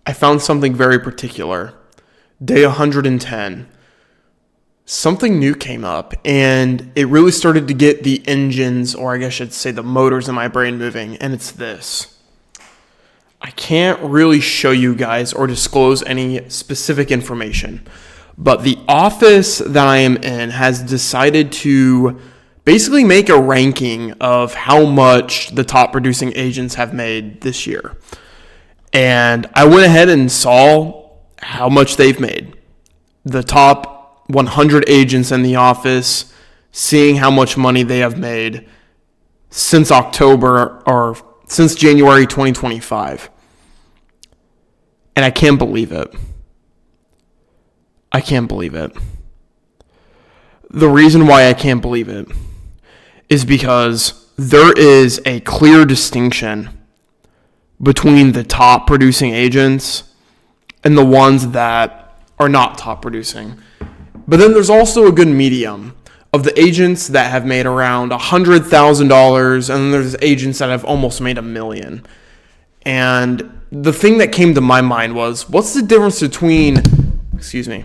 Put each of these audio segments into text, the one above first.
I found something very particular. Day 110. Something new came up, and it really started to get the engines, or I guess I should say the motors in my brain moving, and it's this. I can't really show you guys or disclose any specific information, but the office that I am in has decided to basically make a ranking of how much the top producing agents have made this year. And I went ahead and saw how much they've made. The top 100 agents in the office, seeing how much money they have made since October or since January 2025. And I can't believe it. I can't believe it. The reason why I can't believe it is because there is a clear distinction between the top producing agents and the ones that are not top producing. But then there's also a good medium of the agents that have made around $100,000, and then there's agents that have almost made $1 million. And the thing that came to my mind was, what's the difference between the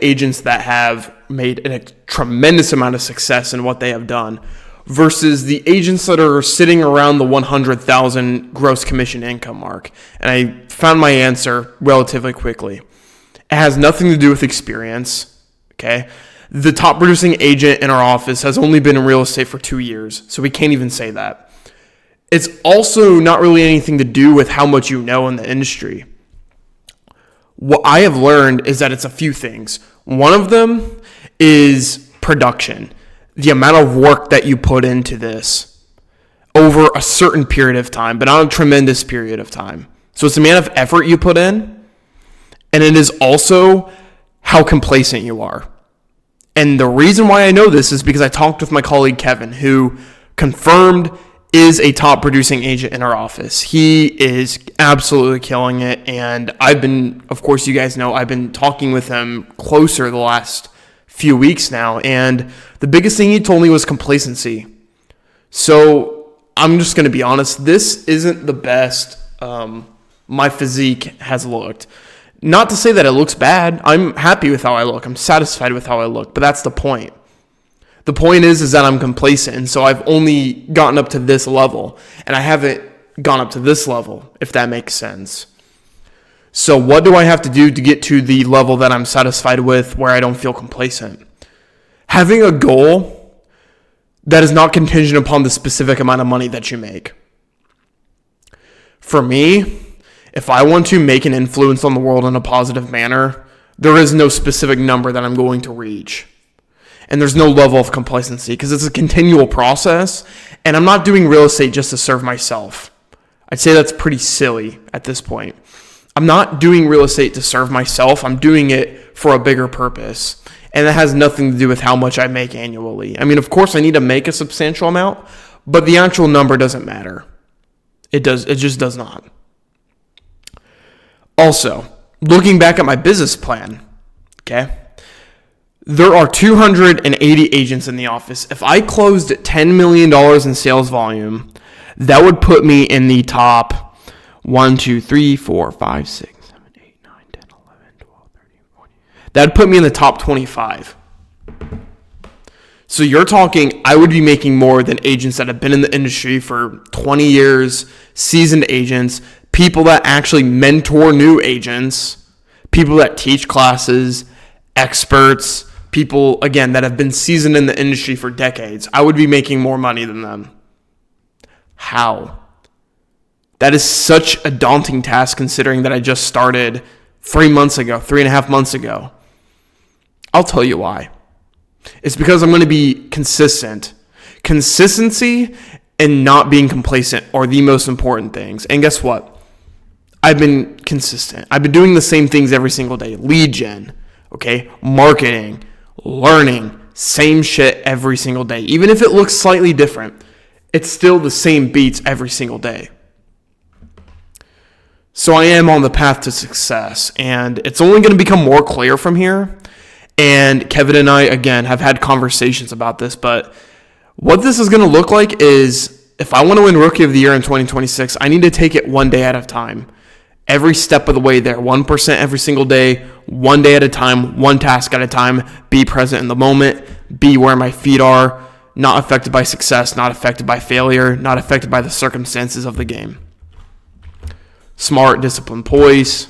agents that have made a tremendous amount of success in what they have done versus the agents that are sitting around the 100,000 gross commission income mark? And I found my answer relatively quickly. It has nothing to do with experience, okay? The top producing agent in our office has only been in real estate for 2 years, so we can't even say that. It's also not really anything to do with how much you know in the industry. What I have learned is that it's a few things. One of them is production. The amount of work that you put into this over a certain period of time, but not a tremendous period of time. So it's the amount of effort you put in, and it is also how complacent you are. And the reason why I know this is because I talked with my colleague Kevin, who confirmed is a top producing agent in our office. He is absolutely killing it. And of course, you guys know, I've been talking with him closer the last few weeks now. And the biggest thing he told me was complacency. So I'm just going to be honest. This isn't the best my physique has looked. Not to say that it looks bad. I'm happy with how I look. I'm satisfied with how I look. But that's the point. The point is that I'm complacent. And so I've only gotten up to this level. And I haven't gone up to this level, if that makes sense. So what do I have to do to get to the level that I'm satisfied with, where I don't feel complacent? Having a goal that is not contingent upon the specific amount of money that you make. For me, if I want to make an influence on the world in a positive manner, there is no specific number that I'm going to reach. And there's no level of complacency because it's a continual process. And I'm not doing real estate just to serve myself. I'd say that's pretty silly at this point. I'm not doing real estate to serve myself. I'm doing it for a bigger purpose. And that has nothing to do with how much I make annually. I mean, of course, I need to make a substantial amount, but the actual number doesn't matter. It just does not. Also, looking back at my business plan, okay, there are 280 agents in the office. If I closed at $10 million in sales volume, that would put me in the top 1, 2, 3, 4, 5, 6, 7, 8, 9, 10, 11, 12, 13, 14. That would put me in the top 25. So you're talking, I would be making more than agents that have been in the industry for 20 years, seasoned agents, people that actually mentor new agents, people that teach classes, experts, people, again, that have been seasoned in the industry for decades. I would be making more money than them. How? That is such a daunting task considering that I just started 3.5 months ago. I'll tell you why. It's because I'm going to be consistent. Consistency and not being complacent are the most important things. And guess what? I've been consistent. I've been doing the same things every single day. Lead gen, okay? Marketing, learning, same shit every single day. Even if it looks slightly different, it's still the same beats every single day. So I am on the path to success, and it's only going to become more clear from here. And Kevin and I, again, have had conversations about this, but what this is going to look like is if I want to win Rookie of the Year in 2026, I need to take it one day at a time. every step of the way there, 1% every single day, one day at a time, one task at a time. Be present in the moment, be where my feet are, not affected by success, not affected by failure, not affected by the circumstances of the game. Smart, disciplined, poise.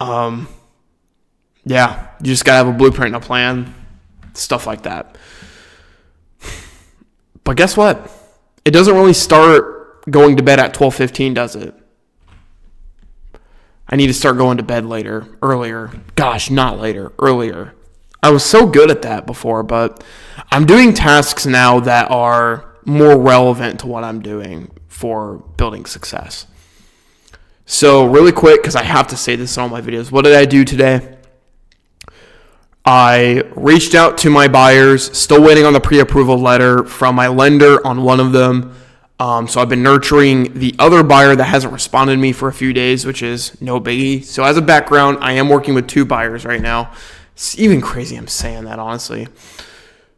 Yeah, you just got to have a blueprint and a plan, stuff like that. But guess what? It doesn't really start going to bed at 12:15, does it? I need to start going to bed earlier. Gosh, not later, earlier. I was so good at that before, but I'm doing tasks now that are more relevant to what I'm doing for building success. So really quick, because I have to say this in all my videos, what did I do today? I reached out to my buyers, still waiting on the pre-approval letter from my lender on one of them. So I've been nurturing the other buyer that hasn't responded to me for a few days, which is no biggie. So as a background, I am working with 2 buyers right now. It's even crazy I'm saying that, honestly.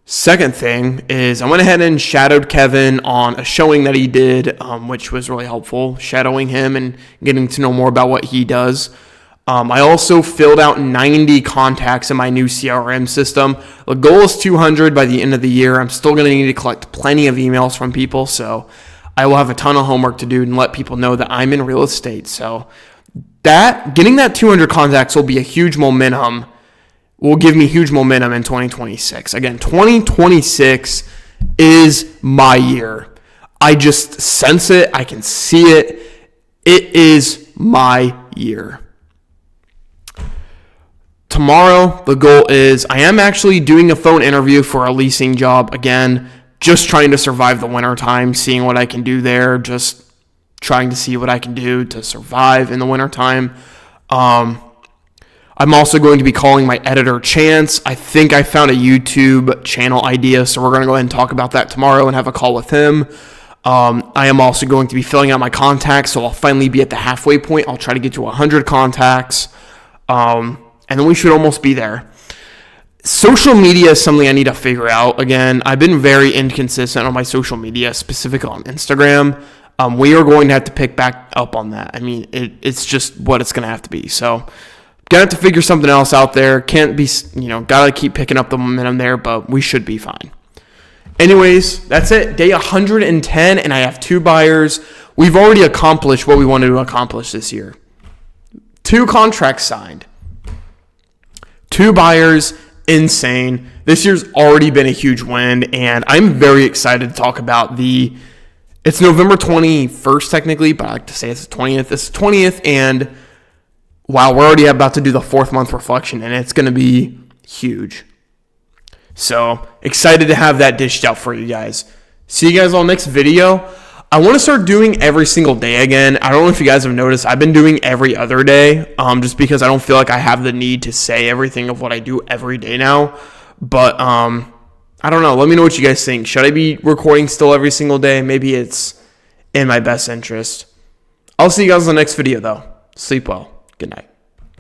Second thing is I went ahead and shadowed Kevin on a showing that he did, which was really helpful, shadowing him and getting to know more about what he does. I also filled out 90 contacts in my new CRM system. The goal is 200 by the end of the year. I'm still going to need to collect plenty of emails from people, so I will have a ton of homework to do and let people know that I'm in real estate. So getting that 200 contacts will be a huge momentum, will give me huge momentum in 2026. Again, 2026 is my year. I just sense it. I can see it. It is my year. Tomorrow, the goal is I am actually doing a phone interview for a leasing job. Again, just trying to survive the winter time, seeing what I can do there, just trying to see what I can do to survive in the winter time. I'm also going to be calling my editor, Chance. I think I found a YouTube channel idea, so we're going to go ahead and talk about that tomorrow and have a call with him. I am also going to be filling out my contacts, so I'll finally be at the halfway point. I'll try to get to 100 contacts. And then we should almost be there. Social media is something I need to figure out. Again, I've been very inconsistent on my social media, specifically on Instagram. We are going to have to pick back up on that. I mean, it's just what it's going to have to be. So, going to have to figure something else out there. Can't be, got to keep picking up the momentum there, but we should be fine. Anyways, that's it. Day 110, and I have 2 buyers. We've already accomplished what we wanted to accomplish this year. 2 contracts signed. 2 buyers, insane. This year's already been a huge win, and I'm very excited to talk about it's November 21st technically, but I like to say it's the 20th. It's the 20th, and wow, we're already about to do the 4th month reflection, and it's going to be huge. So excited to have that dished out for you guys. See you guys on next video. I want to start doing every single day again. I don't know if you guys have noticed, I've been doing every other day, just because I don't feel like I have the need to say everything of what I do every day now. But I don't know. Let me know what you guys think. Should I be recording still every single day? Maybe it's in my best interest. I'll see you guys in the next video, though. Sleep well. Good night.